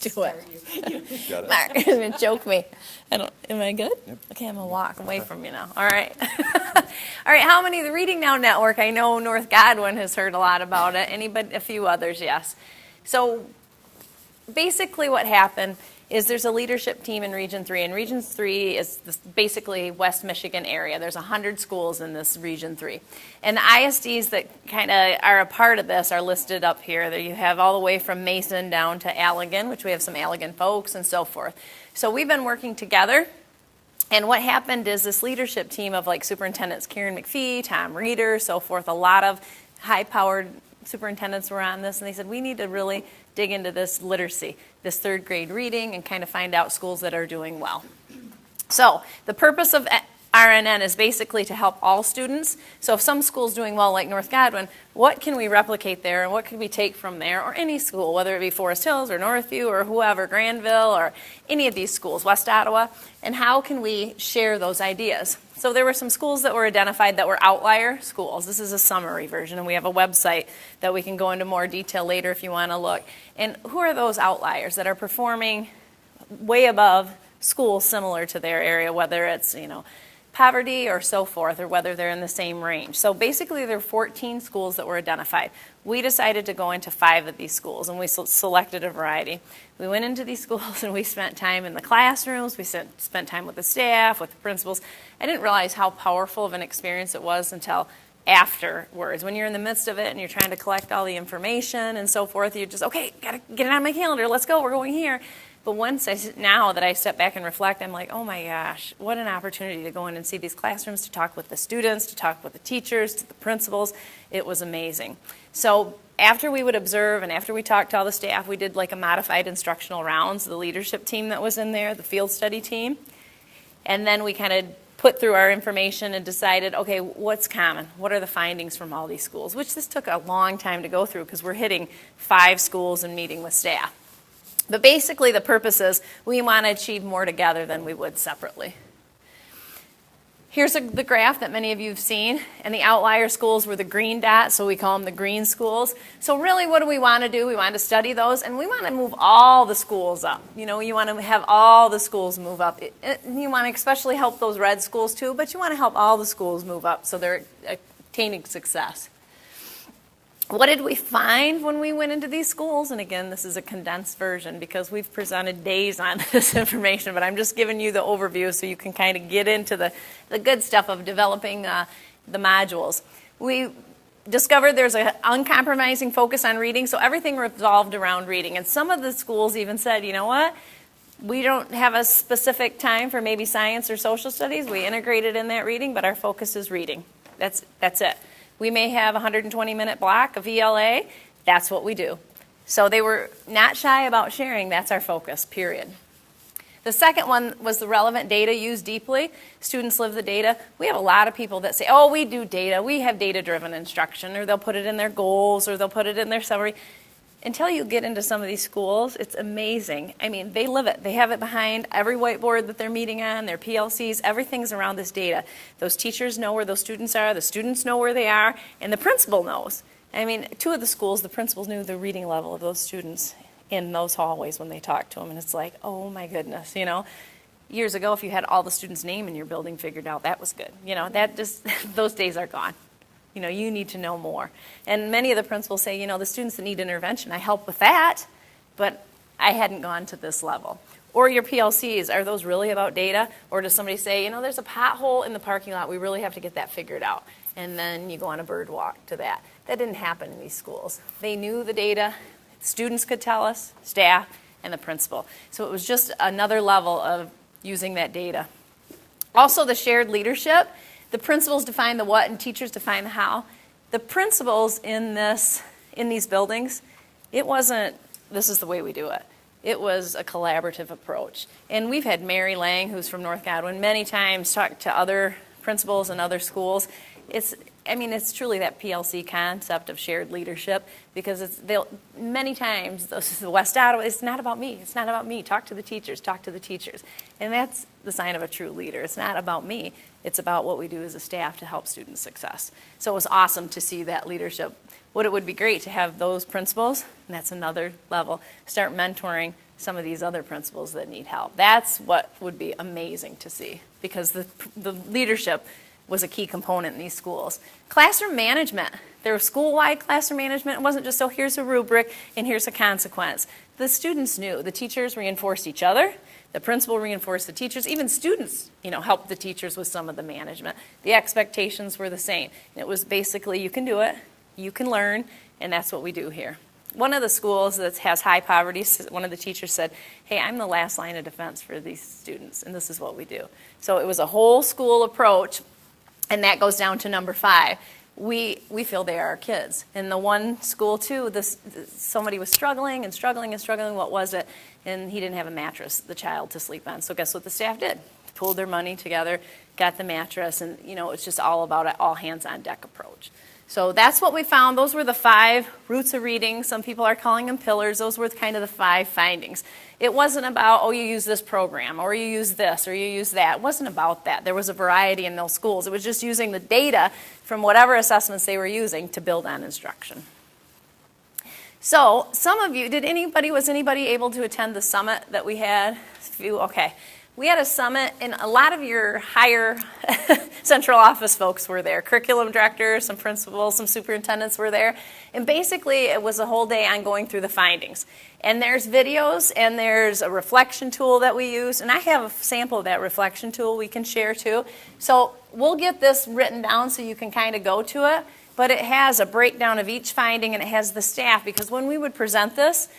do it. Got it. Mark, joke me. Am I good? Yep. Okay, I'm going to walk away from you now. All right. All right, how many of the Reading Now Network? I know North Godwin has heard a lot about it. Anybody? A few others, yes. So basically what happened is there's a leadership team in Region 3, and Region 3 is basically West Michigan area. There's 100 schools in this Region 3. And the ISDs that kind of are a part of this are listed up here. There you have all the way from Mason down to Allegan, which we have some Allegan folks and so forth. So we've been working together, and what happened is this leadership team of like Superintendents Karen McPhee, Tom Reeder, so forth, a lot of high-powered superintendents were on this, and they said, we need to really dig into this literacy, this third grade reading, and kind of find out schools that are doing well. So the purpose of RNN is basically to help all students. So if some school's doing well like North Godwin, what can we replicate there and what can we take from there, or any school, whether it be Forest Hills or Northview or whoever, Granville or any of these schools, West Ottawa, and how can we share those ideas? So there were some schools that were identified that were outlier schools. This is a summary version, and we have a website that we can go into more detail later if you want to look. And who are those outliers that are performing way above schools similar to their area, whether it's, poverty or so forth, or whether they're in the same range. So basically there are 14 schools that were identified. We decided to go into 5 of these schools, and we selected a variety. We went into these schools and we spent time in the classrooms, we spent time with the staff, with the principals. I didn't realize how powerful of an experience it was until afterwards. When you're in the midst of it and you're trying to collect all the information and so forth, you're just, okay, gotta get it on my calendar, let's go, we're going here. But now that I step back and reflect, I'm like, oh my gosh, what an opportunity to go in and see these classrooms, to talk with the students, to talk with the teachers, to the principals. It was amazing. So after we would observe and after we talked to all the staff, we did like a modified instructional rounds, the leadership team that was in there, the field study team. And then we kind of put through our information and decided, okay, what's common? What are the findings from all these schools? Which this took a long time to go through because we're hitting 5 schools and meeting with staff. But basically the purpose is we want to achieve more together than we would separately. Here's the graph that many of you have seen, and the outlier schools were the green dots, so we call them the green schools. So really what do we want to do? We want to study those, and we want to move all the schools up. You want to have all the schools move up. You want to especially help those red schools too, but you want to help all the schools move up so they're attaining success. What did we find when we went into these schools? And again, this is a condensed version because we've presented days on this information, but I'm just giving you the overview so you can kind of get into the good stuff of developing the modules. We discovered there's an uncompromising focus on reading, so everything revolved around reading. And some of the schools even said, you know what? We don't have a specific time for maybe science or social studies. We integrated in that reading, but our focus is reading. That's it. We may have a 120-minute block of ELA. That's what we do. So they were not shy about sharing. That's our focus, period. The second one was the relevant data used deeply. Students live the data. We have a lot of people that say, oh, we do data. We have data-driven instruction, or they'll put it in their goals, or they'll put it in their summary. Until you get into some of these schools, it's amazing. I mean, they live it. They have it behind every whiteboard that they're meeting on, their PLCs, everything's around this data. Those teachers know where those students are, the students know where they are, and the principal knows. I mean, 2 of the schools, the principals knew the reading level of those students in those hallways when they talked to them, and it's like, oh my goodness, Years ago, if you had all the students' name in your building figured out, that was good. That just, those days are gone. You need to know more. And many of the principals say, the students that need intervention, I help with that, but I hadn't gone to this level. Or your PLCs, are those really about data? Or does somebody say, there's a pothole in the parking lot, we really have to get that figured out. And then you go on a bird walk to that. That didn't happen in these schools. They knew the data, students could tell us, staff, and the principal. So it was just another level of using that data. Also the shared leadership. The principals define the what and teachers define the how. The principals in these buildings, it wasn't, this is the way we do it. It was a collaborative approach. And we've had Mary Lang, who's from North Godwin, many times talk to other principals in other schools. It's truly that PLC concept of shared leadership because many times, the West Ottawa, it's not about me. It's not about me. Talk to the teachers. Talk to the teachers. And that's the sign of a true leader. It's not about me. It's about what we do as a staff to help student success. So it was awesome to see that leadership. It would be great to have those principals, and that's another level, start mentoring some of these other principals that need help. That's what would be amazing to see, because the leadership was a key component in these schools. Classroom management. There was school-wide classroom management. It wasn't just, oh, here's a rubric and here's a consequence. The students knew. The teachers reinforced each other. The principal reinforced the teachers. Even students, helped the teachers with some of the management. The expectations were the same. And it was basically, you can do it, you can learn, and that's what we do here. One of the schools that has high poverty, one of the teachers said, hey, I'm the last line of defense for these students, and this is what we do. So it was a whole school approach, and that goes down to number 5. We feel they are our kids. In the one school, too, somebody was struggling and struggling and struggling. What was it? And he didn't have a mattress, the child, to sleep on. So guess what the staff did? Pulled their money together, got the mattress, and, it's just all about an all-hands-on-deck approach. So that's what we found. Those were the 5 roots of reading. Some people are calling them pillars. Those were kind of the 5 findings. It wasn't about, oh, you use this program, or you use this, or you use that. It wasn't about that. There was a variety in those schools. It was just using the data from whatever assessments they were using to build on instruction. So some of you, was anybody able to attend the summit that we had? Okay. We had a summit, and a lot of your higher central office folks were there. Curriculum directors, some principals, some superintendents were there. And basically, it was a whole day on going through the findings. And there's videos, and there's a reflection tool that we use. And I have a sample of that reflection tool we can share, too. So we'll get this written down so you can kind of go to it. But it has a breakdown of each finding, and it has the staff. Because when we would present this,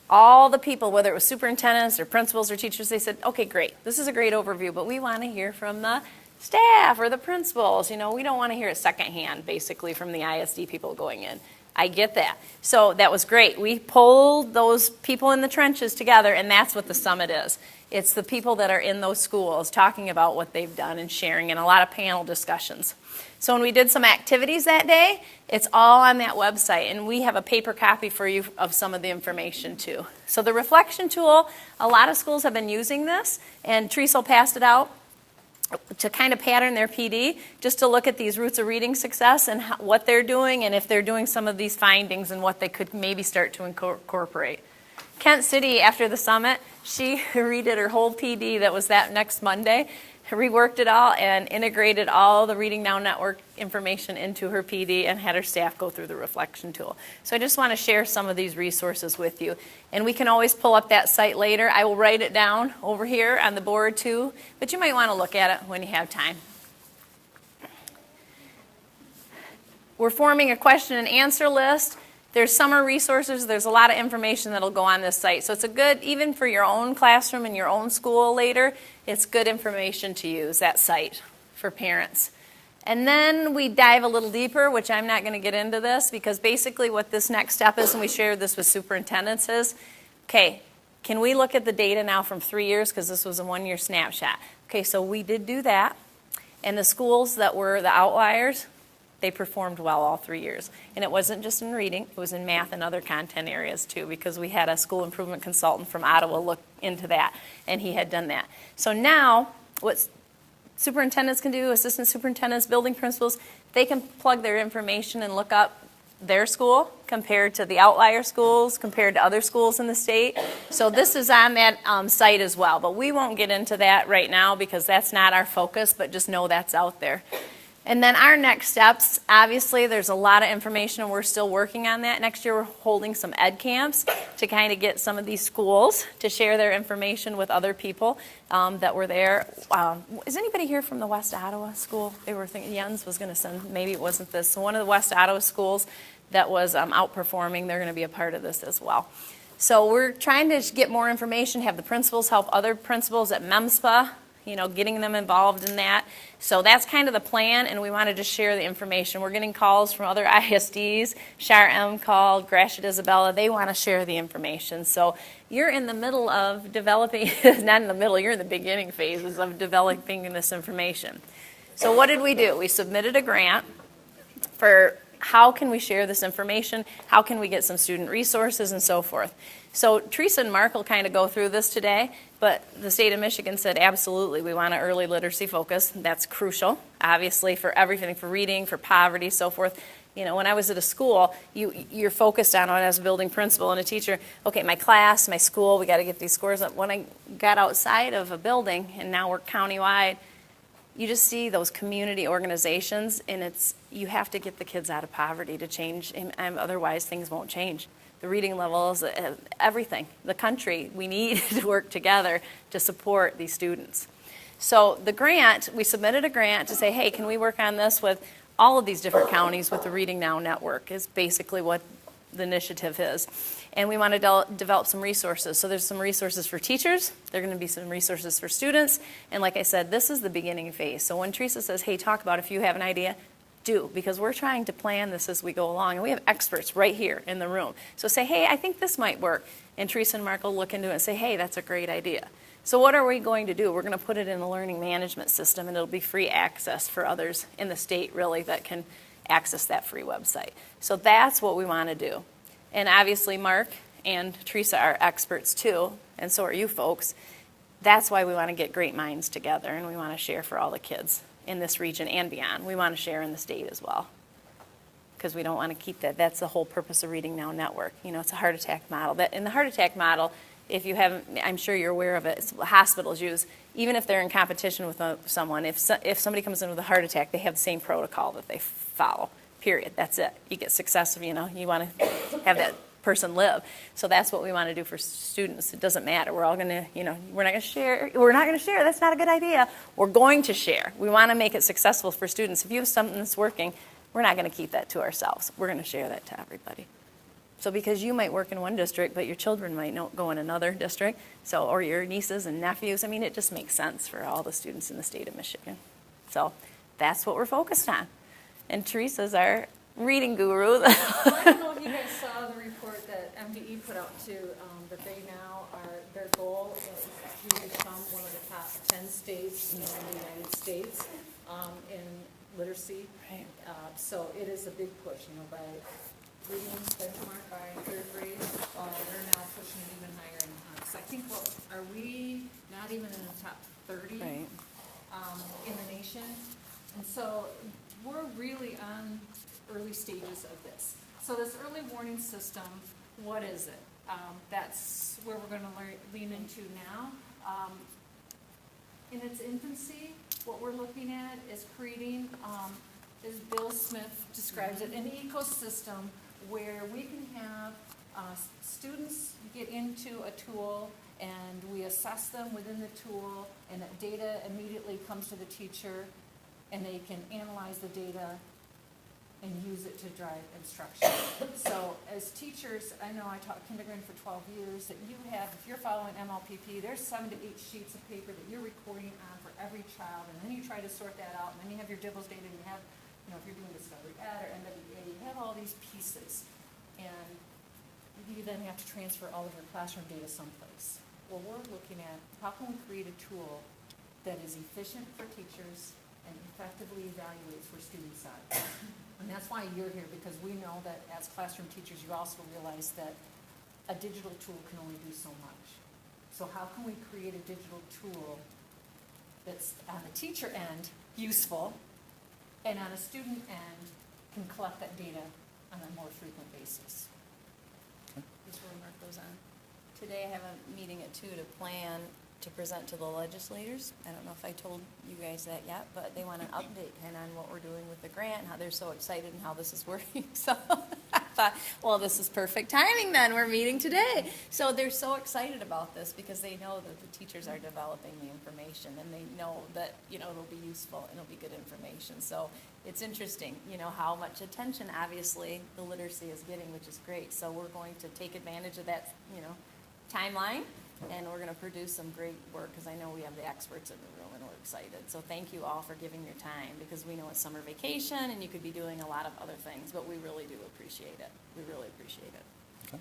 all the people, whether it was superintendents or principals or teachers, they said, okay, great, this is a great overview, but we want to hear from the staff or the principals. We don't want to hear it secondhand, basically, from the ISD people going in. I get that. So that was great. We pulled those people in the trenches together, and that's what the summit is. It's the people that are in those schools talking about what they've done and sharing, and a lot of panel discussions. So when we did some activities that day, it's all on that website, and we have a paper copy for you of some of the information too. So the reflection tool, a lot of schools have been using this, and Teresa passed it out to kind of pattern their PD, just to look at these roots of reading success and what they're doing, and if they're doing some of these findings and what they could maybe start to incorporate. Kent City, after the summit, she redid her whole PD that was that next Monday, reworked it all, and integrated all the Reading Now Network information into her PD and had her staff go through the reflection tool. So I just want to share some of these resources with you. And we can always pull up that site later. I will write it down over here on the board too, but you might want to look at it when you have time. We're forming a question and answer list. There's summer resources. There's a lot of information that'll go on this site. So it's a good, even for your own classroom and your own school later, it's good information to use, that site, for parents. And then we dive a little deeper, which I'm not going to get into this, because basically what this next step is, and we shared this with superintendents, is, okay, can we look at the data now from 3 years, because this was a 1-year snapshot. Okay, so we did do that. And the schools that were the outliers, they performed well all 3 years. And it wasn't just in reading, it was in math and other content areas too, because we had a school improvement consultant from Ottawa look into that, and he had done that. So now, what superintendents can do, assistant superintendents, building principals, they can plug their information and look up their school compared to the outlier schools, compared to other schools in the state. So this is on that site as well, but we won't get into that right now because that's not our focus, but just know that's out there. And then our next steps, obviously there's a lot of information and we're still working on that. Next year we're holding some ed camps to kind of get some of these schools to share their information with other people that were there. Is anybody here from the West Ottawa school? They were thinking Jens was going to send, maybe it wasn't this. So one of the West Ottawa schools that was outperforming, they're going to be a part of this as well. So we're trying to get more information, have the principals help other principals at MEMSPA, you know, getting them involved in that. So that's kind of the plan, and we want to just share the information. We're getting calls from other ISDs. Shar M called, Gratiot Isabella. They want to share the information. So you're in the middle of developing, not in the middle, you're in the beginning phases of developing this information. So what did we do? We submitted a grant for how can we share this information, how can we get some student resources, and so forth. So Teresa and Mark will kind of go through this today, but the state of Michigan said absolutely we want an early literacy focus. That's crucial, obviously, for everything, for reading, for poverty, so forth. When I was at a school, you're focused on, when I was a building principal and a teacher, okay, my class, my school, we got to get these scores up. When I got outside of a building, and now we're countywide, you just see those community organizations, and you have to get the kids out of poverty to change, and otherwise things won't change. The reading levels, everything, the country, we need to work together to support these students. So the grant, we submitted a grant to say, hey, can we work on this with all of these different counties with the Reading Now network, is basically what the initiative is. And we want to develop some resources. So there's some resources for teachers, there are going to be some resources for students, and like I said, this is the beginning phase. So when Teresa says, hey, talk about if you have an idea, do, because we're trying to plan this as we go along, and we have experts right here in the room. So say, hey, I think this might work, and Teresa and Mark will look into it and say, hey, that's a great idea. So what are we going to do? We're going to put it in a learning management system, and it'll be free access for others in the state, really, that can access that free website. So that's what we want to do. And obviously Mark and Teresa are experts too, and so are you folks. That's why we want to get great minds together, and we want to share for all the kids in this region and beyond. We want to share in the state as well, because we don't want to keep that. That's the whole purpose of Reading Now Network. It's a heart attack model. In the heart attack model, if you haven't, I'm sure you're aware of it, it's hospitals use, even if they're in competition with someone, if somebody comes in with a heart attack, they have the same protocol that they follow, period. That's it. You get success, you want to have that person live. So that's what we want to do for students. It doesn't matter. We're all going to, we're not going to share. We're not going to share. That's not a good idea. We're going to share. We want to make it successful for students. If you have something that's working, we're not going to keep that to ourselves. We're going to share that to everybody. So because you might work in one district, but your children might go in another district, or your nieces and nephews, it just makes sense for all the students in the state of Michigan. So that's what we're focused on. And Teresa's our reading guru. I don't know if you guys saw the report that MDE put out too, that they now their goal is to become one of the top 10 states in the United States in literacy. Right. So it is a big push, by reading benchmark by third grade. They're now pushing it even higher. Because I think, are we not even in the top 30 Right. In the nation? And so we're really on early stages of this. So this early warning system, what is it? That's where we're going to lean into now. In its infancy, what we're looking at is creating, as Bill Smith describes it, an ecosystem where we can have students get into a tool and we assess them within the tool, and that data immediately comes to the teacher and they can analyze the data and use it to drive instruction. So as teachers, I know I taught kindergarten for 12 years, that you have, if you're following MLPP, there's 7 to 8 sheets of paper that you're recording on for every child, and then you try to sort that out, and then you have your DIBELS data, and you have, if you're doing Discovery Ed or NWA, you have all these pieces, and you then have to transfer all of your classroom data someplace. Well, we're looking at how can we create a tool that is efficient for teachers and effectively evaluates for student side. And that's why you're here, because we know that as classroom teachers, you also realize that a digital tool can only do so much. So how can we create a digital tool that's on the teacher end useful, and on a student end can collect that data on a more frequent basis? Before Mark goes on. Today I have a meeting at 2 to plan to present to the legislators. I don't know if I told you guys that yet, but they want an update kind of on what we're doing with the grant and how they're so excited and how this is working. So I thought, well, this is perfect timing then. We're meeting today. So they're so excited about this because they know that the teachers are developing the information, and they know that, it'll be useful and it'll be good information. So it's interesting, how much attention obviously the literacy is getting, which is great. So we're going to take advantage of that, timeline, and we're going to produce some great work, because I know we have the experts in the room and we're excited. So thank you all for giving your time, because we know it's summer vacation and you could be doing a lot of other things, but we really do appreciate it. We really appreciate it. Okay.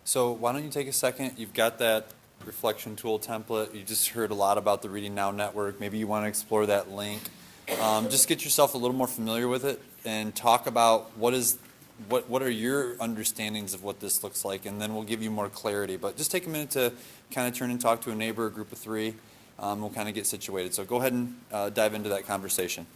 So why don't you take a second? You've got that reflection tool template. You just heard a lot about the Reading Now Network. Maybe you want to explore that link. Just get yourself a little more familiar with it and talk about what are your understandings of what this looks like, and then we'll give you more clarity. But just take a minute to kind of turn and talk to a neighbor, a group of 3. We'll kind of get situated. So go ahead and dive into that conversation.